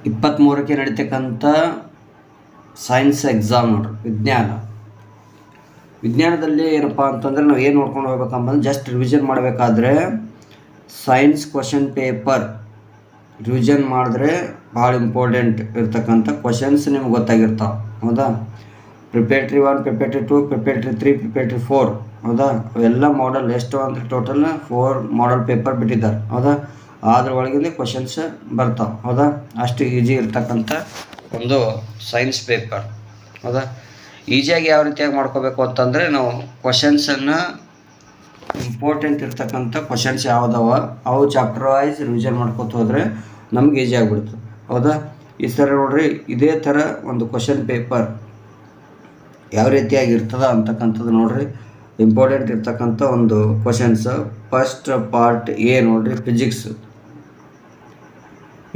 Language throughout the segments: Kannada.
23ಕ್ಕೆ ನಡೀತಕ್ಕಂಥ ಸೈನ್ಸ್ ಎಕ್ಸಾಮ್ ನೋಡ್ರಿ. ವಿಜ್ಞಾನದಲ್ಲಿ ಏನಪ್ಪ ಅಂತಂದರೆ ನಾವು ಏನು ನೋಡ್ಕೊಂಡು ಹೋಗ್ಬೇಕಂಬಂದ್ರೆ ಜಸ್ಟ್ ರಿವಿಷನ್ ಮಾಡಬೇಕಾದ್ರೆ ಸೈನ್ಸ್ ಕ್ವಶನ್ ಪೇಪರ್ ರಿವಿಷನ್ ಮಾಡಿದ್ರೆ ಭಾಳ ಇಂಪಾರ್ಟೆಂಟ್ ಇರ್ತಕ್ಕಂಥ ಕ್ವಶನ್ಸ್ ನಿಮ್ಗೆ ಗೊತ್ತಾಗಿರ್ತಾವೆ. ಹೌದಾ? Preparatory 1, preparatory 2, preparatory 3, preparatory 4. ಹೌದಾ? ಅವೆಲ್ಲ ಮಾಡಲ್ ಎಷ್ಟು ಅಂದರೆ ಟೋಟಲ್ 4 ಮಾಡಲ್ ಪೇಪರ್ ಬಿಟ್ಟಿದ್ದಾರೆ. ಹೌದಾ? ಅದ್ರ ಒಳಗಿಂದ ಕ್ವಶನ್ಸ್ ಬರ್ತಾವೆ. ಹೌದಾ? ಅಷ್ಟು ಈಜಿ ಇರ್ತಕ್ಕಂಥ ಒಂದು ಸೈನ್ಸ್ ಪೇಪರ್. ಹೌದಾ? ಈಸಿಯಾಗಿ ಯಾವ ರೀತಿಯಾಗಿ ಮಾಡ್ಕೋಬೇಕು ಅಂತಂದರೆ ನಾವು ಕ್ವಶನ್ಸನ್ನು ಇಂಪಾರ್ಟೆಂಟ್ ಇರ್ತಕ್ಕಂಥ ಕ್ವಶನ್ಸ್ ಯಾವುದವ ಅವು ಚಾಪ್ಟರ್ ವೈಸ್ ರಿವಿಷನ್ ಮಾಡ್ಕೊತ ಹೋದರೆ ನಮ್ಗೆ ಈಸಿ ಆಗಿಬಿಡ್ತು. ಹೌದಾ? ಈ ಥರ ನೋಡ್ರಿ, ಇದೇ ಥರ ಒಂದು ಕ್ವಶನ್ ಪೇಪರ್ ಯಾವ ರೀತಿಯಾಗಿ ಇರ್ತದ ಅಂತಕ್ಕಂಥದ್ದು ನೋಡ್ರಿ. ಇಂಪಾರ್ಟೆಂಟ್ ಇರ್ತಕ್ಕಂಥ ಒಂದು ಕ್ವಶನ್ಸ್. ಫಸ್ಟ್ ಪಾರ್ಟ್ ಎ ನೋಡ್ರಿ, ಫಿಸಿಕ್ಸ್.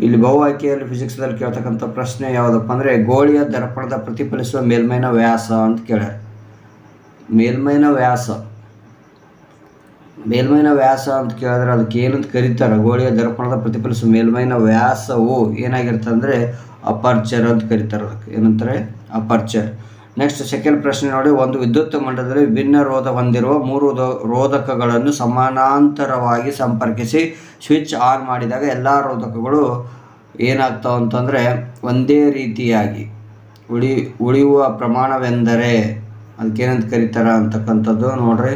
ಇಲ್ಲಿ ಬಹು ಆಯ್ಕೆಯಲ್ಲಿ ಫಿಸಿಕ್ಸ್ದಲ್ಲಿ ಕೇಳ್ತಕ್ಕಂಥ ಪ್ರಶ್ನೆ ಯಾವುದಪ್ಪ ಅಂದರೆ ಗೋಳಿಯ ದರ್ಪಣದ ಪ್ರತಿಫಲಿಸುವ ಮೇಲ್ಮೈನ ವ್ಯಾಸ ಅಂತ ಕೇಳ್ಯಾರ. ಮೇಲ್ಮೈನ ವ್ಯಾಸ ಅಂತ ಕೇಳಿದ್ರೆ ಅದಕ್ಕೆ ಏನಂತ ಕರೀತಾರೆ? ಗೋಳಿಯ ದರ್ಪಣದ ಪ್ರತಿಫಲಿಸುವ ಮೇಲ್ಮೈನ ವ್ಯಾಸವು ಏನಾಗಿರ್ತದೆ ಅಂದರೆ ಅಪರ್ಚರ್ ಅಂತ ಕರೀತಾರೆ. ಅದಕ್ಕೆ ಏನಂತಾರೆ? ಅಪರ್ಚರ್. ನೆಕ್ಸ್ಟ್ ಸೆಕೆಂಡ್ ಪ್ರಶ್ನೆ ನೋಡಿ, ಒಂದು ವಿದ್ಯುತ್ ಮಂಡಲದಲ್ಲಿ ವಿಭಿನ್ನ ರೋಧ ಹೊಂದಿರುವ 3 ರೋಧಕಗಳನ್ನು ಸಮಾನಾಂತರವಾಗಿ ಸಂಪರ್ಕಿಸಿ ಸ್ವಿಚ್ ಆನ್ ಮಾಡಿದಾಗ ಎಲ್ಲ ರೋಧಕಗಳು ಏನಾಗ್ತಾವೆ ಅಂತಂದರೆ ಒಂದೇ ರೀತಿಯಾಗಿ ಉಳಿಯುವ ಪ್ರಮಾಣವೆಂದರೆ ಅದಕ್ಕೇನಂತ ಕರೀತಾರೆ ಅಂತಕ್ಕಂಥದ್ದು ನೋಡ್ರಿ.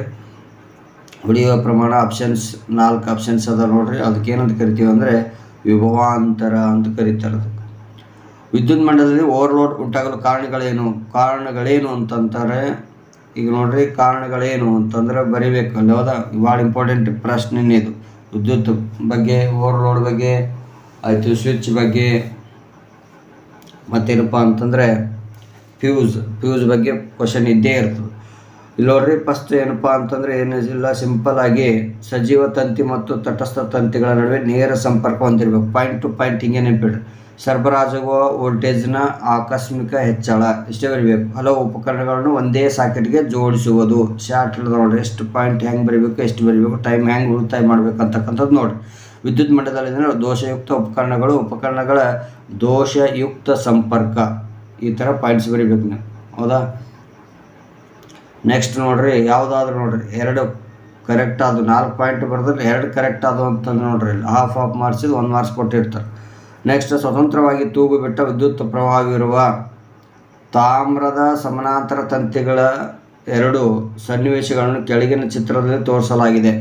ಉಳಿಯುವ ಪ್ರಮಾಣ ಆಪ್ಷನ್ಸ್ 4 ಆಪ್ಷನ್ಸ್ ಅದ ನೋಡ್ರಿ. ಅದಕ್ಕೇನಂತ ಕರಿತೀವಿ ಅಂದರೆ ವಿಭವಾಂತರ ಅಂತ ಕರೀತಾರೆ. ಅದಕ್ಕೆ ವಿದ್ಯುತ್ ಮಂಡಲದಲ್ಲಿ ಓವರ್ಲೋಡ್ ಉಂಟಾಗಲು ಕಾರಣಗಳೇನು ಅಂತಂತಾರೆ. ಈಗ ನೋಡ್ರಿ, ಕಾರಣಗಳೇನು ಅಂತಂದ್ರೆ ಬರಿಬೇಕಲ್ಲ. ಹೌದಾ? ಭಾಳ ಇಂಪಾರ್ಟೆಂಟ್ ಪ್ರಶ್ನೆ ಇದು. ವಿದ್ಯುತ್ ಬಗ್ಗೆ, ಓವರ್ಲೋಡ್ ಬಗ್ಗೆ ಆಯಿತು, ಸ್ವಿಚ್ ಬಗ್ಗೆ, ಮತ್ತೇನಪ್ಪ ಅಂತಂದರೆ ಫ್ಯೂಸ್ ಬಗ್ಗೆ ಕ್ವಶನ್ ಇದ್ದೇ ಇರ್ತದೆ. ಇಲ್ಲಿ ನೋಡ್ರಿ, ಫಸ್ಟ್ ಏನಪ್ಪ ಅಂತಂದರೆ ಏನಿಲ್ಲ, ಸಿಂಪಲ್ ಆಗಿ ಸಜೀವ ತಂತಿ ಮತ್ತು ತಟಸ್ಥ ತಂತಿಗಳ ನಡುವೆ ನೇರ ಸಂಪರ್ಕ ಹೊಂದಿರಬೇಕು. ಪಾಯಿಂಟ್ ಟು ಪಾಯಿಂಟ್ ಹಿಂಗೆ ನೆನಪಿಡ್ರಿ. ಸರಬರಾಜಾಗುವ ವೋಲ್ಟೇಜ್ನ ಆಕಸ್ಮಿಕ ಹೆಚ್ಚಳ ಇಷ್ಟೇ ಬರೀಬೇಕು. ಹಲವು ಉಪಕರಣಗಳನ್ನು ಒಂದೇ ಸಾಕೆಟ್ಗೆ ಜೋಡಿಸುವುದು. ಶಾರ್ಟ್ ನೋಡ್ರಿ, ಎಷ್ಟು ಪಾಯಿಂಟ್ ಹೆಂಗೆ ಬರೀಬೇಕು, ಎಷ್ಟು ಬರೀಬೇಕು, ಟೈಮ್ ಹೆಂಗೆ ಉಳಿತಾಯ ಮಾಡಬೇಕು ಅಂತಕ್ಕಂಥದ್ದು ನೋಡಿರಿ. ವಿದ್ಯುತ್ ಮಂಡಲದಲ್ಲಿ ದೋಷಯುಕ್ತ ಉಪಕರಣಗಳ ದೋಷಯುಕ್ತ ಸಂಪರ್ಕ, ಈ ಥರ ಪಾಯಿಂಟ್ಸ್ ಬರೀಬೇಕು ನೀವು. ಹೌದಾ? ನೆಕ್ಸ್ಟ್ ನೋಡ್ರಿ, ಯಾವುದಾದ್ರೂ ನೋಡ್ರಿ 2 ಕರೆಕ್ಟ್ ಆದವು, 4 ಪಾಯಿಂಟ್ ಬರೆದ್ರೆ 2 ಕರೆಕ್ಟ್ ಆದವು ಅಂತಂದ್ರೆ ನೋಡ್ರಿ, ಹಾಫ್ ಮಾರ್ಕ್ಸಿದ್ದು 1 ಮಾರ್ಕ್ಸ್ ಕೊಟ್ಟಿರ್ತಾರೆ. ನೆಕ್ಸ್ಟ್, ಸ್ವತಂತ್ರವಾಗಿ ತೂಗು ಬಿಟ್ಟ ವಿದ್ಯುತ್ ಪ್ರವಾಹವಿರುವ ತಾಮ್ರದ ಸಮಾನಾಂತರ ತಂತಿಗಳ 2 ಸನ್ನಿವೇಶಗಳನ್ನು ಕೆಳಗಿನ ಚಿತ್ರದಲ್ಲಿ ತೋರಿಸಲಾಗಿದೆ.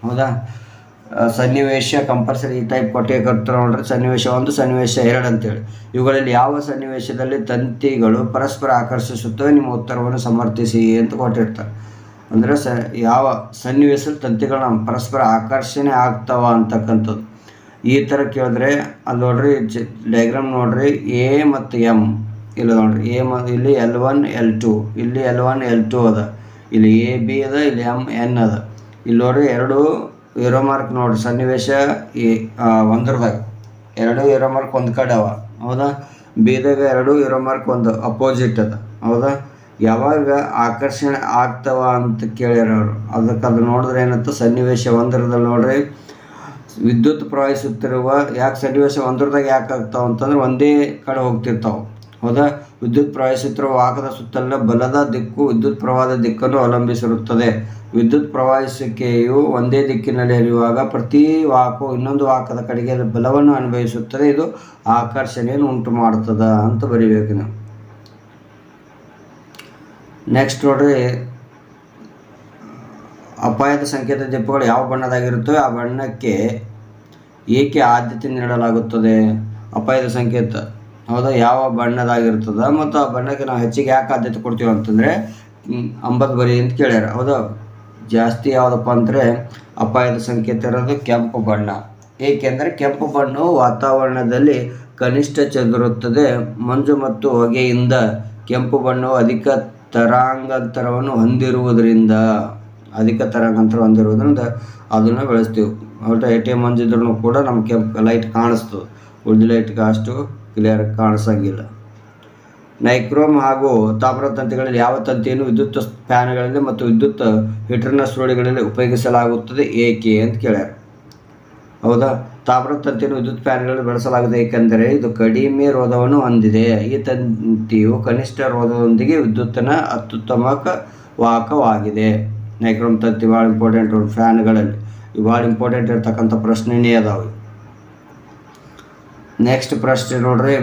ಹೌದಾ? ಸನ್ನಿವೇಶ ಕಂಪಲ್ಸರಿ ಈ ಟೈಪ್ ಕೊಟ್ಟೆ ಕೊಡ್ತಾರೆ ನೋಡ್ರಿ. ಸನ್ನಿವೇಶ 1, ಸನ್ನಿವೇಶ 2 ಅಂತೇಳಿ. ಇವುಗಳಲ್ಲಿ ಯಾವ ಸನ್ನಿವೇಶದಲ್ಲಿ ತಂತಿಗಳು ಪರಸ್ಪರ ಆಕರ್ಷಿಸುತ್ತವೆ? ನಿಮ್ಮ ಉತ್ತರವನ್ನು ಸಮರ್ಥಿಸಿ ಅಂತ ಕೊಟ್ಟಿರ್ತಾರೆ. ಅಂದರೆ ಯಾವ ಸನ್ನಿವೇಶದಲ್ಲಿ ತಂತಿಗಳು ನಮ್ಮ ಪರಸ್ಪರ ಆಕರ್ಷಣೆ ಆಗ್ತಾವ ಅಂತಕ್ಕಂಥದ್ದು. ಈ ಥರ ಕೇಳಿದ್ರೆ ಅಲ್ಲಿ ನೋಡ್ರಿ, ಡಯಾಗ್ರಾಮ್ ನೋಡ್ರಿ, ಎ ಮತ್ತು ಎಮ್ ಇಲ್ಲ ನೋಡ್ರಿ. ಇಲ್ಲಿ L1 L2, ಇಲ್ಲಿ L1 L2 ಅದ, ಇಲ್ಲಿ ಎ ಬಿ ಅದ, ಇಲ್ಲಿ M N ಅದ. ಇಲ್ಲಿ ನೋಡ್ರಿ 2 ಏರೋ ಮಾರ್ಕ್ ನೋಡ್ರಿ. ಸನ್ನಿವೇಶ ಒಂದರದಾಗ 2 ಏರೋ ಮಾರ್ಕ್ ಒಂದು ಕಡೆ ಅವ. ಹೌದಾ? ಬಿದಾಗ 2 ಏರೋ ಮಾರ್ಕ್ ಒಂದು ಅಪೋಸಿಟ್ ಅದ. ಹೌದಾ? ಯಾವಾಗ ಆಕರ್ಷಣೆ ಆಗ್ತಾವ ಅಂತ ಕೇಳ್ಯಾರ ಅವರು. ಅದು ನೋಡಿದ್ರೆ ಏನಂತ ಸನ್ನಿವೇಶ 1ರಲ್ಲಿ ನೋಡ್ರಿ, ವಿದ್ಯುತ್ ಪ್ರವಹಿಸುತ್ತಿರುವ ಯಾಕೆ ಸನ್ನಿವೇಶ 1ದಾಗ ಯಾಕೆ ಆಗ್ತಾವ ಅಂತಂದ್ರೆ ಒಂದೇ ಕಡೆ ಹೋಗ್ತಿರ್ತಾವೆ. ಹೌದಾ? ವಿದ್ಯುತ್ ಪ್ರವಹಿಸುತ್ತಿರುವ ವಾಹಕದ ಸುತ್ತಲಿನ ಬಲದ ದಿಕ್ಕು ವಿದ್ಯುತ್ ಪ್ರವಾಹದ ದಿಕ್ಕನ್ನು ಅವಲಂಬಿಸಿರುತ್ತದೆ. ವಿದ್ಯುತ್ ಪ್ರವಹಿಸುವಿಕೆಯು ಒಂದೇ ದಿಕ್ಕಿನಲ್ಲಿ ಹರಿಯುವಾಗ ಪ್ರತಿ ವಾಹಕವು ಇನ್ನೊಂದು ವಾಹಕದ ಕಡೆಗೆ ಬಲವನ್ನು ಅನುಭವಿಸುತ್ತದೆ. ಇದು ಆಕರ್ಷಣೆಯನ್ನು ಉಂಟು ಮಾಡುತ್ತದೆ ಅಂತ ಬರೀಬೇಕು ನಾವು. ನೆಕ್ಸ್ಟ್ ನೋಡ್ರಿ, ಅಪಾಯದ ಸಂಕೇತ ದೀಪಗಳು ಯಾವ ಬಣ್ಣದಾಗಿರುತ್ತವೆ? ಆ ಬಣ್ಣಕ್ಕೆ ಏಕೆ ಆದ್ಯತೆ ನೀಡಲಾಗುತ್ತದೆ? ಅಪಾಯದ ಸಂಕೇತ ಹೌದಾ ಯಾವ ಬಣ್ಣದಾಗಿರ್ತದೆ ಮತ್ತು ಆ ಬಣ್ಣಕ್ಕೆ ನಾವು ಹೆಚ್ಚಿಗೆ ಯಾಕೆ ಆದ್ಯತೆ ಕೊಡ್ತೀವಿ ಅಂತಂದರೆ 9 ಬರಿ ಅಂತ ಕೇಳ್ಯಾರ. ಹೌದಾ? ಜಾಸ್ತಿ ಯಾವುದಪ್ಪ ಅಂದರೆ ಅಪಾಯದ ಸಂಕೇತ ಇರೋದು ಕೆಂಪು ಬಣ್ಣ. ಏಕೆಂದರೆ ಕೆಂಪು ಬಣ್ಣವು ವಾತಾವರಣದಲ್ಲಿ ಕನಿಷ್ಠ ಚದುರುತ್ತದೆ. ಮಂಜು ಮತ್ತು ಹೊಗೆಯಿಂದ ಕೆಂಪು ಬಣ್ಣವು ಅಧಿಕ ತರಂಗಾಂತರವನ್ನು ಹೊಂದಿರುವುದರಿಂದ ಅದನ್ನು ಬೆಳೆಸ್ತೀವಿ. ಒಟ್ಟು ATM ಮಂಜಿದ್ರೂ ಕೂಡ ನಮ್ಗೆ ಕೆಂಪು ಲೈಟ್ ಕಾಣಿಸ್ತದೆ, ಉಳಿದ ಲೈಟ್ಗೆ ಅಷ್ಟು ಕ್ಲಿಯರ್ ಕಾಣಿಸಂಗಿಲ್ಲ. ನೈಕ್ರೋಮ್ ಹಾಗೂ ತಾಮ್ರ ತಂತಿಗಳಲ್ಲಿ ಯಾವ ತಂತಿಯನ್ನು ವಿದ್ಯುತ್ ಫ್ಯಾನ್ಗಳಲ್ಲಿ ಮತ್ತು ವಿದ್ಯುತ್ ಹೀಟರ್ನ ಸುರುಳಿಗಳಲ್ಲಿ ಉಪಯೋಗಿಸಲಾಗುತ್ತದೆ ಏಕೆ ಅಂತ ಕೇಳ್ಯಾರ. ಹೌದಾ? ತಾಮ್ರದ ತಂತಿಯನ್ನು ವಿದ್ಯುತ್ ಫ್ಯಾನ್ಗಳಲ್ಲಿ ಬಳಸಲಾಗಿದೆ ಏಕೆಂದರೆ ಇದು ಕಡಿಮೆ ರೋಧವನ್ನು ಹೊಂದಿದೆ. ಈ ತಂತಿಯು ಕನಿಷ್ಠ ರೋಧದೊಂದಿಗೆ ವಿದ್ಯುತ್ತಿನ ಅತ್ಯುತ್ತಮ ವಾಹಕವಾಗಿದೆ. ನೈಕ್ರೋಮ್ ತಂತಿ ಭಾಳ ಇಂಪಾರ್ಟೆಂಟ್ ಫ್ಯಾನ್ಗಳಲ್ಲಿ ಭಾಳ ಇಂಪಾರ್ಟೆಂಟ್ ಇರ್ತಕ್ಕಂಥ ಪ್ರಶ್ನೆನೇ ಅದಾವೆ. ನೆಕ್ಸ್ಟ್ ಪ್ರಶ್ನೆ ನೋಡ್ರಿ,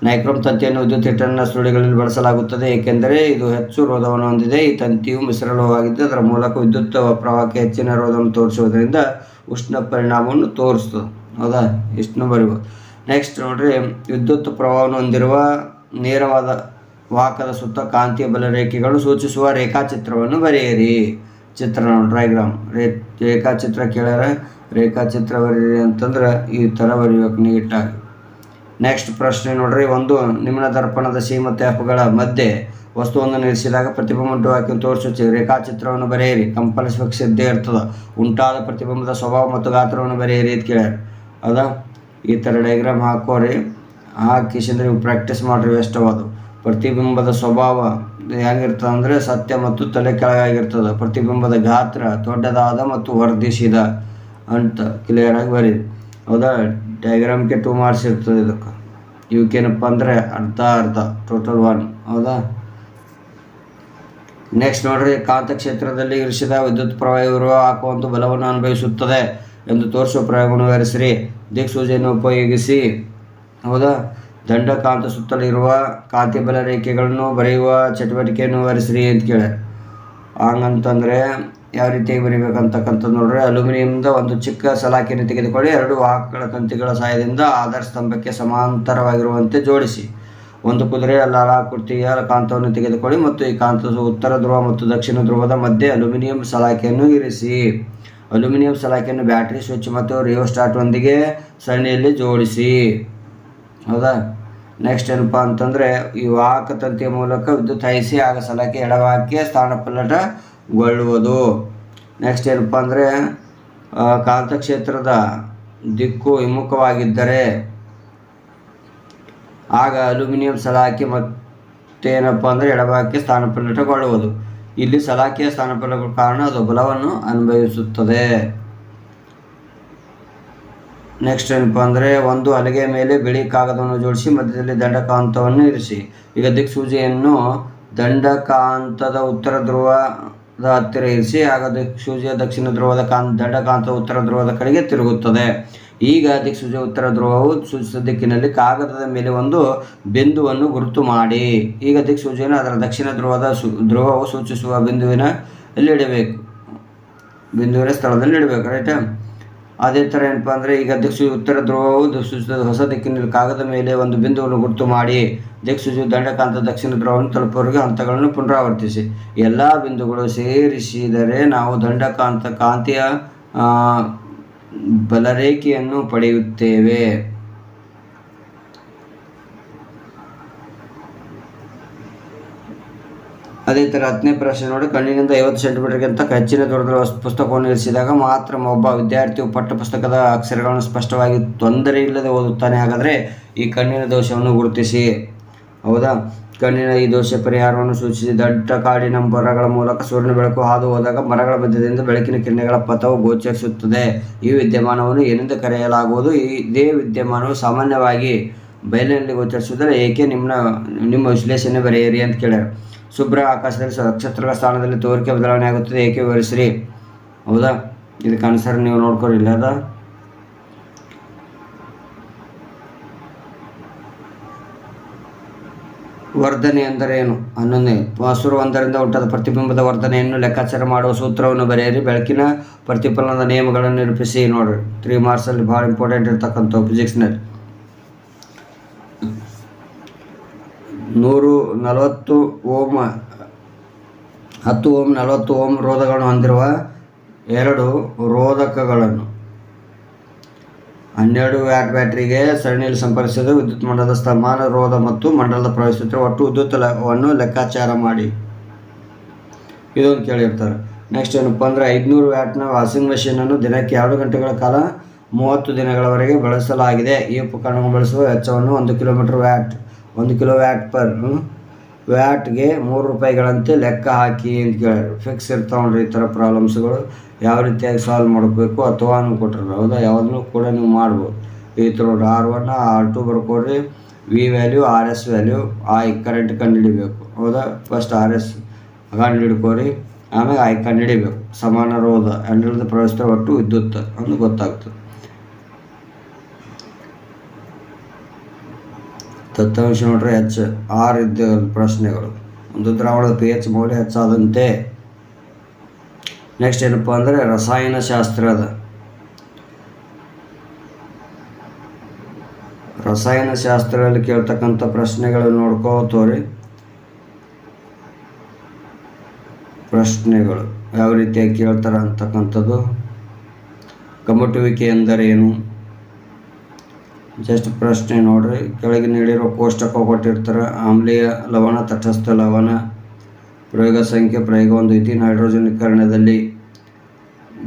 ನೈಕ್ರೋಮ್ ತಂತಿಯನ್ನು ವಿದ್ಯುತ್ ಹಿಟ್ಟನ್ನು ಸುರುಳಿಗಳಲ್ಲಿ ಬಳಸಲಾಗುತ್ತದೆ ಏಕೆಂದರೆ ಇದು ಹೆಚ್ಚು ರೋಧವನ್ನು ಹೊಂದಿದೆ. ಈ ತಂತಿಯು ಮಿಶ್ರಲೋಹವಾಗಿದ್ದು ಅದರ ಮೂಲಕ ವಿದ್ಯುತ್ ಪ್ರವಾಹಕ್ಕೆ ಹೆಚ್ಚಿನ ರೋಧವನ್ನು ತೋರಿಸುವುದರಿಂದ ಉಷ್ಣ ಪರಿಣಾಮವನ್ನು ತೋರಿಸ್ತದೆ. ಹೌದಾ, ಇಷ್ಟನ್ನು ಬರಿಬೋದು. ನೆಕ್ಸ್ಟ್ ನೋಡ್ರಿ, ವಿದ್ಯುತ್ ಪ್ರವಾಹವನ್ನು ಹೊಂದಿರುವ ನೇರವಾದ ವಾಹಕದ ಸುತ್ತ ಕಾಂತೀಯ ಬಲರೇಖೆಗಳು ಸೂಚಿಸುವ ರೇಖಾಚಿತ್ರವನ್ನು ಬರೆಯಿರಿ. ಚಿತ್ರ ಡಯಾಗ್ರಾಮ್ ರೇಖಾಚಿತ್ರ ಕೇಳ್ಯಾರ, ರೇಖಾಚಿತ್ರ ಬರೀರಿ ಅಂತಂದ್ರೆ ಈ ಥರ ಬರೀಬೇಕು ನೀಟಾಗಿ. ನೆಕ್ಸ್ಟ್ ಪ್ರಶ್ನೆ ನೋಡ್ರಿ, ಒಂದು ನಿಮ್ನ ದರ್ಪಣದ ಸಿ ಮತ್ತು ಎಫ್ಗಳ ಮಧ್ಯೆ ವಸ್ತುವನ್ನು ನಿಲ್ಲಿಸಿದಾಗ ಪ್ರತಿಬಿಂಬ ಉಂಟುವಾಕಿ ತೋರಿಸುವ ರೇಖಾಚಿತ್ರವನ್ನು ಬರೆಯಿರಿ. ಕಂಪಲ್ಸರಿ ಇದ್ದೇ ಇರ್ತದೆ. ಉಂಟಾದ ಪ್ರತಿಬಿಂಬದ ಸ್ವಭಾವ ಮತ್ತು ಗಾತ್ರವನ್ನು ಬರೆಯಿರಿ ಅಂತ ಕೇಳ್ಯಾರ. ಹೌದಾ, ಈ ಥರ ಡಯಾಗ್ರಾಮ್ ಹಾಕೋರಿ, ಹಾಕಿಸಿದ್ರೆ ನೀವು ಪ್ರಾಕ್ಟೀಸ್ ಮಾಡಿರಿ ಇಷ್ಟವಾದ. ಪ್ರತಿಬಿಂಬದ ಸ್ವಭಾವ ಹೆಂಗಿರ್ತದೆ ಅಂದರೆ ಸತ್ಯ ಮತ್ತು ತಲೆ ಕೆಳಗಾಗಿರ್ತದೆ. ಪ್ರತಿಬಿಂಬದ ಗಾತ್ರ ದೊಡ್ಡದಾದ ಮತ್ತು ವರ್ಧಿಸಿದ ಅಂತ ಕ್ಲಿಯರಾಗಿ ಬರೀರಿ. ಹೌದಾ, ಡಯಾಗ್ರಾಮ್ಗೆ 2 ಮಾರ್ಕ್ಸ್ ಇರ್ತದೆ. ಇದಕ್ಕೆ ಇವಕ್ಕೇನಪ್ಪ ಅಂದರೆ ಅರ್ಧ ಟೋಟಲ್ 1. ಹೌದಾ, ನೆಕ್ಸ್ಟ್ ನೋಡ್ರಿ, ಕಾಂತಕ್ಷೇತ್ರದಲ್ಲಿ ಇರಿಸಿದ ವಿದ್ಯುತ್ ಪ್ರವಾಹ ಇರುವ ಹಾಕುವಂಥ ಬಲವನ್ನು ಅನುಭವಿಸುತ್ತದೆ ಎಂದು ತೋರಿಸುವ ಪ್ರಯೋಗವನ್ನು ವಿವರಿಸಿರಿ. ದಿಕ್ಸೂಚಿಯನ್ನು ಉಪಯೋಗಿಸಿ. ಹೌದಾ, ದಂಡಕಾಂತ ಸುತ್ತಲಿರುವ ಕಾಂತಿ ಬಲ ರೇಖೆಗಳನ್ನು ಬರೆಯುವ ಚಟುವಟಿಕೆಯನ್ನು ವಿವರಿಸಿರಿ ಅಂತ ಕೇಳ್ಯಾರ. ಹಂಗಂತಂದರೆ ಯಾವ ರೀತಿಯಾಗಿ ಬರೀಬೇಕಂತಕ್ಕಂಥದ್ದು ನೋಡ್ರಿ, ಅಲ್ಯೂಮಿನಿಯಂದ ಒಂದು ಚಿಕ್ಕ ಸಲಾಕೆಯನ್ನು ತೆಗೆದುಕೊಳ್ಳಿ. 2 ವಾಹಕಗಳ ತಂತಿಗಳ ಸಹಾಯದಿಂದ ಆಧಾರ ಸ್ತಂಭಕ್ಕೆ ಸಮಾಂತರವಾಗಿರುವಂತೆ ಜೋಡಿಸಿ. ಒಂದು ಕುದುರೆಯ ಲಾಲಾಕೃತಿಯ ಕಾಂತವನ್ನು ತೆಗೆದುಕೊಳ್ಳಿ ಮತ್ತು ಈ ಕಾಂತದ ಉತ್ತರ ಧ್ರುವ ಮತ್ತು ದಕ್ಷಿಣ ಧ್ರುವದ ಮಧ್ಯೆ ಅಲ್ಯೂಮಿನಿಯಂ ಸಲಾಕೆಯನ್ನು ಇರಿಸಿ. ಅಲ್ಯೂಮಿನಿಯಂ ಸಲಾಕೆಯನ್ನು ಬ್ಯಾಟರಿ ಸ್ವಿಚ್ ಮತ್ತು ರಿಯೋಸ್ಟಾಟ್ನೊಂದಿಗೆ ಸರಣಿಯಲ್ಲಿ ಜೋಡಿಸಿ. ಹೌದಾ, ನೆಕ್ಸ್ಟ್ ಏನಪ್ಪ ಅಂತಂದರೆ ಈ ವಾಹಕ ತಂತಿಯ ಮೂಲಕ ವಿದ್ಯುತ್ ಹಾಯಿಸಿ ಆಗ ಸಲಾಕೆ ಎಡವಾಕ್ಕೆ ಸ್ಥಾನಪಲ್ಲಟಗೊಳ್ಳುವುದು. ನೆಕ್ಸ್ಟ್ ಏನಪ್ಪ ಅಂದರೆ ಕಾಂತಕ್ಷೇತ್ರದ ದಿಕ್ಕು ಹಿಮ್ಮುಖವಾಗಿದ್ದರೆ ಆಗ ಅಲ್ಯೂಮಿನಿಯಂ ಸಲಾಕೆ ಮತ್ತೇನಪ್ಪ ಅಂದರೆ ಎಡಭಾಗಕ್ಕೆ ಸ್ಥಾನಪಲ್ಲಟಗೊಳ್ಳುವುದು. ಇಲ್ಲಿ ಸಲಾಕೆಯ ಸ್ಥಾನಪಲ್ಲಟಗಳ ಕಾರಣ ಅದು ಬಲವನ್ನು ಅನುಭವಿಸುತ್ತದೆ. ನೆಕ್ಸ್ಟ್ ಏನಪ್ಪ ಅಂದರೆ ಒಂದು ಹಲಗೆಯ ಮೇಲೆ ಬಿಳಿ ಕಾಗದವನ್ನು ಜೋಡಿಸಿ ಮಧ್ಯದಲ್ಲಿ ದಂಡಕಾಂತವನ್ನು ಇರಿಸಿ. ಈಗ ದಿಕ್ಸೂಚಿಯನ್ನು ದಂಡಕಾಂತದ ಉತ್ತರ ಧ್ರುವದ ಹತ್ತಿರ ಇರಿಸಿ. ಆಗ ದಿಕ್ಸೂಚಿಯ ದಕ್ಷಿಣ ಧ್ರುವದ ದಂಡಕಾಂತದ ಉತ್ತರ ಧ್ರುವದ ಕಡೆಗೆ ತಿರುಗುತ್ತದೆ. ಈಗ ದಿಕ್ಸೂಚಿಯ ಉತ್ತರ ಧ್ರುವವು ಸೂಚಿಸಿದ ದಿಕ್ಕಿನಲ್ಲಿ ಕಾಗದದ ಮೇಲೆ ಒಂದು ಬಿಂದುವನ್ನು ಗುರುತು ಮಾಡಿ. ಈಗ ದಿಕ್ಸೂಚಿಯನ್ನು ಅದರ ದಕ್ಷಿಣ ಧ್ರುವವು ಸೂಚಿಸುವ ಬಿಂದುವಿನ ಸ್ಥಳದಲ್ಲಿ ಇಡಬೇಕು. ರೈಟ್. ಅದೇ ಥರ ಏನಪ್ಪ ಅಂದರೆ ಈಗ ದಿಕ್ಸೂಚಿ ಉತ್ತರ ಧ್ರುವವು ಸೂಚಿಸಿದ ಹೊಸ ದಿಕ್ಕಿನಲ್ಲಿ ಕಾಗದ ಮೇಲೆ ಒಂದು ಬಿಂದುವನ್ನು ಗುರುತು ಮಾಡಿ. ದಿಕ್ಸೂಚಿಯು ದಂಡಕಾಂತ ದಕ್ಷಿಣ ಧ್ರುವವನ್ನು ತಲುಪುವವರೆಗೆ ಹಂತಗಳನ್ನು ಪುನರಾವರ್ತಿಸಿ. ಎಲ್ಲ ಬಿಂದುಗಳು ಸೇರಿಸಿದರೆ ನಾವು ಕಾಂತೀಯ ಬಲರೇಖೆಯನ್ನು ಪಡೆಯುತ್ತೇವೆ. ಅದೇ ಥರ 10ನೇ ಪ್ರಶ್ನೆ ನೋಡಿ, ಕಣ್ಣಿನಿಂದ 50 ಸೆಂಟಿಮೀಟರ್ಗಿಂತ ಹೆಚ್ಚಿನ ದೂರದಲ್ಲಿ ಪುಸ್ತಕವನ್ನು ಇರಿಸಿದಾಗ ಮಾತ್ರ ಒಬ್ಬ ವಿದ್ಯಾರ್ಥಿಯು ಪಠ್ಯ ಪುಸ್ತಕದ ಅಕ್ಷರಗಳನ್ನು ಸ್ಪಷ್ಟವಾಗಿ ತೊಂದರೆ ಇಲ್ಲದೆ ಓದುತ್ತಾನೆ. ಹಾಗಾದರೆ ಈ ಕಣ್ಣಿನ ದೋಷವನ್ನು ಗುರುತಿಸಿ. ಹೌದಾ, ಕಣ್ಣಿನ ಈ ದೋಷ ಪರಿಹಾರವನ್ನು ಸೂಚಿಸಿ. ದಟ್ಟ ಕಾಡಿನ ಮರಗಳ ಮೂಲಕ ಸೂರ್ಯನ ಬೆಳಕು ಹಾದು ಹೋದಾಗ ಮರಗಳ ಮಧ್ಯದಿಂದ ಬೆಳಕಿನ ಕಿರಣಗಳ ಪಥವು ಗೋಚರಿಸುತ್ತದೆ. ಈ ವಿದ್ಯಮಾನವನ್ನು ಏನೆಂದು ಕರೆಯಲಾಗುವುದು? ಇದೇ ವಿದ್ಯಮಾನವು ಸಾಮಾನ್ಯವಾಗಿ ಬಯಲಿನಲ್ಲಿ ಗೋಚರಿಸುವುದರ ಏಕೆ? ನಿಮ್ಮ ವಿಶ್ಲೇಷಣೆ ಬರೆಯಿರಿ ಅಂತ ಕೇಳ್ಯಾರ. ಶುಭ್ರ ಆಕಾಶದಲ್ಲಿ ನಕ್ಷತ್ರಗಳ ಸ್ಥಾನದಲ್ಲಿ ತೋರಿಕೆ ಬದಲಾವಣೆ ಆಗುತ್ತದೆ, ಏಕೆ ವಿವರಿಸಿರಿ. ಹೌದಾ, ಇದಕ್ಕೆ ಆನ್ಸರ್ ನೀವು ನೋಡ್ಕೊರಿಲ್ಲ. ಅದ ವರ್ಧನೆ ಎಂದರೆ ಏನು? 11ನೇ ವಸ್ತು ಒಂದರಿಂದ ಉಂಟಾದ ಪ್ರತಿಬಿಂಬದ ವರ್ಧನೆಯನ್ನು ಲೆಕ್ಕಾಚಾರ ಮಾಡುವ ಸೂತ್ರವನ್ನು ಬರೆಯಿರಿ. ಬೆಳಕಿನ ಪ್ರತಿಫಲನದ ನಿಯಮಗಳನ್ನು ನಿರೂಪಿಸಿ. ನೋಡ್ರಿ 3 ಮಾರ್ಕ್ಸಲ್ಲಿ ಭಾಳ ಇಂಪಾರ್ಟೆಂಟ್ ಇರ್ತಕ್ಕಂಥ ಫಿಸಿಕ್ಸ್ನಲ್ಲಿ. 140 ಓಮ್ 10 ಓಮ್ 40 ಓಮ್ ರೋಧಗಳನ್ನು ಹೊಂದಿರುವ 2 ರೋಧಕಗಳನ್ನು 12 ವ್ಯಾಟ್ ಬ್ಯಾಟರಿಗೆ ಸರಣಿಯಲ್ಲಿ ಸಂಪರ್ಕಿಸಿದ ವಿದ್ಯುತ್ ಮಂಡಲದ ಸಮಾನ ರೋಧ ಮತ್ತು ಮಂಡಲದ ಪ್ರವೇಶಿಸುತ್ತಿರುವ ಒಟ್ಟು ವಿದ್ಯುತ್ವನ್ನು ಲೆಕ್ಕಾಚಾರ ಮಾಡಿ. ಇದೊಂದು ಕೇಳಿರ್ತಾರೆ. ನೆಕ್ಸ್ಟ್ ಏನಪ್ಪ ಅಂದರೆ 500 ವ್ಯಾಟ್ನ ವಾಷಿಂಗ್ ಮೆಷಿನನ್ನು ದಿನಕ್ಕೆ 2 ಗಂಟೆಗಳ ಕಾಲ 30 ದಿನಗಳವರೆಗೆ ಬಳಸಲಾಗಿದೆ. ಈ ಉಪಕರಣವನ್ನು ಬಳಸುವ ವೆಚ್ಚವನ್ನು 1 ಕಿಲೋ ವ್ಯಾಟ್ ಪರ್ ವ್ಯಾಟ್ಗೆ 3 ರೂಪಾಯಿಗಳಂತೆ ಲೆಕ್ಕ ಹಾಕಿ ಅಂತ ಕೇಳ್ಯಾರ. ಫಿಕ್ಸ್ ಇರ್ತಾವೆ ನೋಡ್ರಿ ಈ ಥರ ಪ್ರಾಬ್ಲಮ್ಸ್ಗಳು. ಯಾವ ರೀತಿಯಾಗಿ ಸಾಲ್ವ್ ಮಾಡಬೇಕು ಅಥವಾ ಕೊಟ್ಟಿರಲ್ಲ ಹೌದಾ, ಯಾವುದನ್ನು ಕೂಡ ನೀವು ಮಾಡ್ಬೋದು. ಈ ಥರ ನೋಡ್ರಿ R1 R2 ಬರ್ಕೊಡ್ರಿ. V value RS value current ಕಂಡುಹಿಡಿಬೇಕು ಹೌದಾ. ಫಸ್ಟ್ RS ಕಂಡುಹಿಡ್ಕೋರಿ, ಆಮೇಲೆ ಕಂಡುಹಿಡಿಬೇಕು. ಸಮಾನ ರೋಧ ಎರಡರಿಂದ ಪ್ರವೇಶಿಸಿದ ಒಟ್ಟು ವಿದ್ಯುತ್ ಅಂತ ಗೊತ್ತಾಗ್ತದೆ. ದತ್ತಾಂಶ ನೋಡ್ರಿ H R ಇದ್ದ ಪ್ರಶ್ನೆಗಳು. ಒಂದು ದ್ರಾವಣದ pH ಮೌಲ್ಯ ಹೆಚ್ಚಾದಂತೆ. ನೆಕ್ಸ್ಟ್ ಏನಪ್ಪ ಅಂದರೆ ರಸಾಯನಶಾಸ್ತ್ರದಲ್ಲಿ ಕೇಳ್ತಕ್ಕಂಥ ಪ್ರಶ್ನೆಗಳು ನೋಡ್ಕೋತೋರಿ. ಪ್ರಶ್ನೆಗಳು ಯಾವ ರೀತಿಯಾಗಿ ಕೇಳ್ತಾರೆ ಅಂತಕ್ಕಂಥದ್ದು. ಕಮ್ಮಟುವಿಕೆ ಎಂದರೇನು? ಜಸ್ಟ್ ಪ್ರಶ್ನೆ ನೋಡ್ರಿ. ಕೆಳಗೆ ನೀಡಿರೋ ಕೋಷ್ಟಕ ಕೊಟ್ಟಿರ್ತಾರೆ. ಆಮ್ಲೀಯ ಲವಣ, ತಟಸ್ಥ ಲವಣ. ಪ್ರಯೋಗ ಸಂಖ್ಯೆ ಪ್ರಯೋಗ 1 ಐತಿ. ನೈಟ್ರೋಜನೀಕರಣದಲ್ಲಿ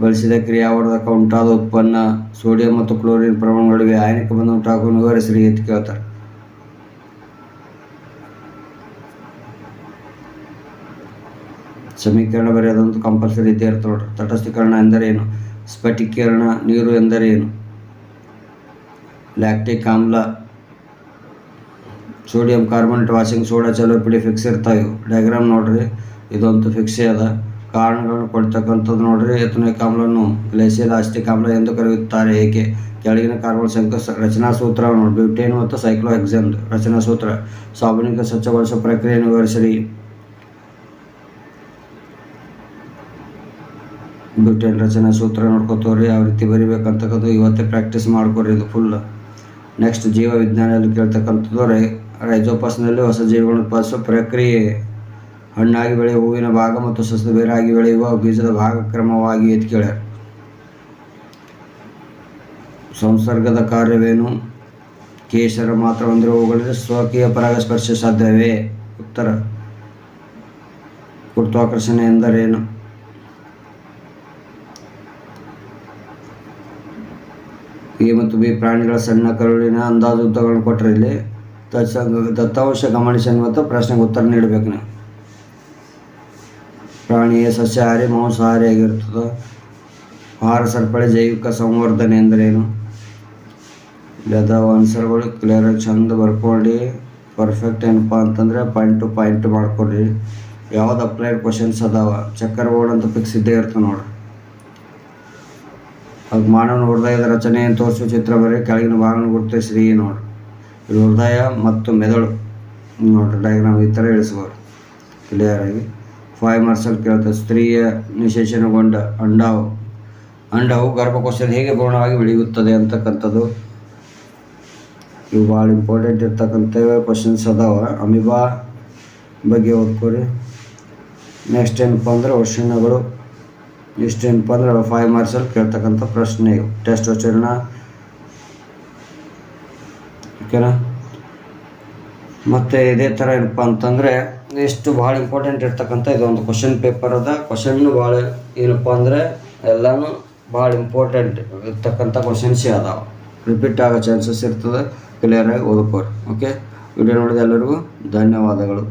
ಬಳಸಿದ ಕ್ರಿಯಾವರ್ಧಕ ಉಂಟಾದ ಉತ್ಪನ್ನ. ಸೋಡಿಯಂ ಮತ್ತು ಕ್ಲೋರಿನ್ ಪ್ರಮಾಣಗಳಿಗೆ ಆಯನಿಕ ಬಂಧ ಉಂಟಾಗುವ ವಿವರಿಸ್ರಿ ಅಂತ ಕೇಳ್ತಾರೆ. ಸಮೀಕರಣ ಬರೆಯೋದಂತೂ ಕಂಪಲ್ಸರಿ ಇದ್ದೇ ಇರ್ತದೆ ನೋಡ್ರಿ. ತಟಸ್ಥೀಕರಣ ಎಂದರೇನು? ಸ್ಫಟಿಕೀಕರಣ. ನೀರು ಎಂದರೇನು? ಲ್ಯಾಕ್ಟಿಕ್ ಆಮ್ಲ. ಸೋಡಿಯಂ ಕಾರ್ಬೊನೇಟ್, ವಾಷಿಂಗ್ ಸೋಡಾ, ಚಲೋ ಪುಡಿ ಫಿಕ್ಸ್ ಇರ್ತಾವೆ. ಡಯಾಗ್ರಾಮ್ ನೋಡ್ರಿ, ಇದಂತೂ ಫಿಕ್ಸೇ ಅದ. ಕಾರಣಗಳನ್ನು ಕೊಡ್ತಕ್ಕಂಥದ್ದು ನೋಡ್ರಿ. ಎಥನೋಯಿಕ್ ಆಮ್ಲವನ್ನು ಗ್ಲೇಸಿಯಲ್ ಅಸಿಟಿಕ್ ಆಮ್ಲ ಎಂದು ಕರೆಯುತ್ತಾರೆ ಏಕೆ? ಕೆಳಗಿನ ಕಾರ್ಬನ್ ಸಂಖ್ಯೆ ರಚನಾ ಸೂತ್ರ ನೋಡಿ. ಬ್ಯೂಟೇನ್ ಮತ್ತು ಸೈಕ್ಲೋಹೆಕ್ಸೇನ್ ರಚನಾ ಸೂತ್ರ. ಸಾಬೂನಿಗೆ ಸ್ವಚ್ಛಗೊಳಿಸುವ ಪ್ರಕ್ರಿಯೆಯನ್ನು ವಿವರಿಸಿರಿ. ಬ್ಯೂಟೇನ್ ರಚನಾ ಸೂತ್ರ ನೋಡ್ಕೋತವ್ರಿ. ಯಾವ ರೀತಿ ಬರಿಬೇಕಂತಕ್ಕಂಥ ಇವತ್ತೇ ಪ್ರಾಕ್ಟೀಸ್ ಮಾಡ್ಕೊರಿ ಇದು ಫುಲ್. ನೆಕ್ಸ್ಟ್ ಜೀವ ವಿಜ್ಞಾನದಲ್ಲಿ ಕೇಳ್ತಕ್ಕಂಥದ್ದು ರೈಜೋಪಸ್ನಲ್ಲಿ ಹೊಸ ಜೀವಿಗಳನ್ನು ಉತ್ಪಾದಿಸುವ ಪ್ರಕ್ರಿಯೆ. ಹಣ್ಣಾಗಿ ಬೆಳೆಯುವ ಹೂವಿನ ಭಾಗ ಮತ್ತು ಸಸ್ಯದ ಬೇರಾಗಿ ಬೆಳೆಯುವ ಬೀಜದ ಭಾಗ ಕ್ರಮವಾಗಿ ಎತ್ತಿ ಕೇಳ್ಯಾರ. ಸಂಸರ್ಗದ ಕಾರ್ಯವೇನು? ಕೇಶರ ಮಾತ್ರ ಹೊಂದಿರುವ ಹೂಗಳಲ್ಲಿ ಸ್ವಕೀಯ ಪರಾಗಸ್ಪರ್ಶ ಸಾಧ್ಯವೇ? ಉತ್ತರ ಗುರುತ್ವಾಕರ್ಷಣೆ ಎಂದರೇನು? ಎ ಮತ್ತು ಬಿ ಪ್ರಾಣಿಗಳ ಸಣ್ಣ ಕರುಳಿನ ಅಂದಾಜು ಉದ್ದಗಳನ್ನು ಕೊಟ್ಟರೆ ಇಲ್ಲಿ ದತ್ತಾಂಶ ಗಮನಿಸಿ ಮತ್ತು ಪ್ರಶ್ನೆಗೆ ಉತ್ತರ ನೀಡಬೇಕು ನೀವು. ಪ್ರಾಣಿಯ ಸಸ್ಯಾಹಾರಿ ಮಾಂಸಾಹಾರಿ ಆಗಿರ್ತದೆ. ಆಹಾರ ಸರಪಳಿ ಜೈವಿಕ ಸಂವರ್ಧನೆ ಎಂದರೇನು? ಇಲ್ಲದಾವ ಆನ್ಸರ್ಗಳು ಕ್ಲಿಯರಾಗಿ ಚಂದ ಬರ್ಕೊಳ್ಳಿ. ಪರ್ಫೆಕ್ಟ್ ಏನಪ್ಪ ಅಂತಂದರೆ ಪಾಯಿಂಟ್ ಟು ಪಾಯಿಂಟ್ ಮಾಡ್ಕೊಡ್ರಿ. ಯಾವ್ದು ಅಪ್ಲೈಡ್ ಕ್ವಶನ್ಸ್ ಅದಾವ. ಚಕ್ಕರ್ ಬೋರ್ಡ್ ಅಂತ ಫಿಕ್ಸ್ ಇದ್ದೇ ಇರ್ತದೆ ನೋಡ್ರಿ. ಅದು ಮಾನವನ ಹೃದಯದ ರಚನೆಯನ್ನು ತೋರಿಸುವ ಚಿತ್ರ ಬರೀ. ಕೆಳಗಿನ ಭಾಗನ ಗುರುತಿಸ್ರಿ ನೋಡ್ರಿ. ಇದು ಹೃದಯ ಮತ್ತು ಮೆದುಳು ನೋಡ್ರಿ. ಡಯಾಗ್ರಾಮ್ ಈ ಥರ ಇಳಿಸ್ಬೋದು ಕ್ಲಿಯರಾಗಿ. 5 ಮಾರ್ಕ್ಸಲ್ಲಿ ಕೇಳ್ತದೆ. ಸ್ತ್ರೀಯ ನಿಶೇಷಣಗೊಂಡ ಅಂಡವು ಗರ್ಭಕೋಶದಲ್ಲಿ ಹೇಗೆ ಪೂರ್ಣವಾಗಿ ಬೆಳೆಯುತ್ತದೆ ಅಂತಕ್ಕಂಥದ್ದು. ಇವು ಭಾಳ ಇಂಪಾರ್ಟೆಂಟ್ ಇರ್ತಕ್ಕಂಥ ಕ್ವಶನ್ಸ್ ಅದಾವ. ಅಮೀಬಾ ಬಗ್ಗೆ ಓದ್ಕೊರಿ. ನೆಕ್ಸ್ಟ್ ಏನಪ್ಪ ಅಂದ್ರೆ ವರ್ಷಣಗಳು. ಇಷ್ಟೇನಪ್ಪ ಅಂದ್ರೆ 5 ಮಾರ್ಕ್ಸಲ್ಲಿ ಕೇಳ್ತಕ್ಕಂಥ ಪ್ರಶ್ನೆ ಇವು. ಟೆಸ್ಟ್ ವಚನ ಓಕೆನಾ. ಮತ್ತು ಇದೇ ಥರ ಏನಪ್ಪ ಅಂತಂದರೆ ಎಷ್ಟು ಭಾಳ ಇಂಪಾರ್ಟೆಂಟ್ ಇರ್ತಕ್ಕಂಥ ಇದೊಂದು ಕ್ವಶನ್ ಪೇಪರ್ ಅದ. ಕ್ವಶನ್ನು ಭಾಳ ಏನಪ್ಪ ಅಂದರೆ ಎಲ್ಲನೂ ಭಾಳ ಇಂಪಾರ್ಟೆಂಟ್ ಇರ್ತಕ್ಕಂಥ ಕ್ವಶನ್ಸೇ ಅದಾವೆ. ರಿಪೀಟ್ ಆಗೋ ಚಾನ್ಸಸ್ ಇರ್ತದೆ. ಕ್ಲಿಯರಾಗಿ ಓದ್ಕೋರಿ. ಓಕೆ, ವಿಡಿಯೋ ನೋಡಿದ ಎಲ್ಲರಿಗೂ ಧನ್ಯವಾದಗಳು.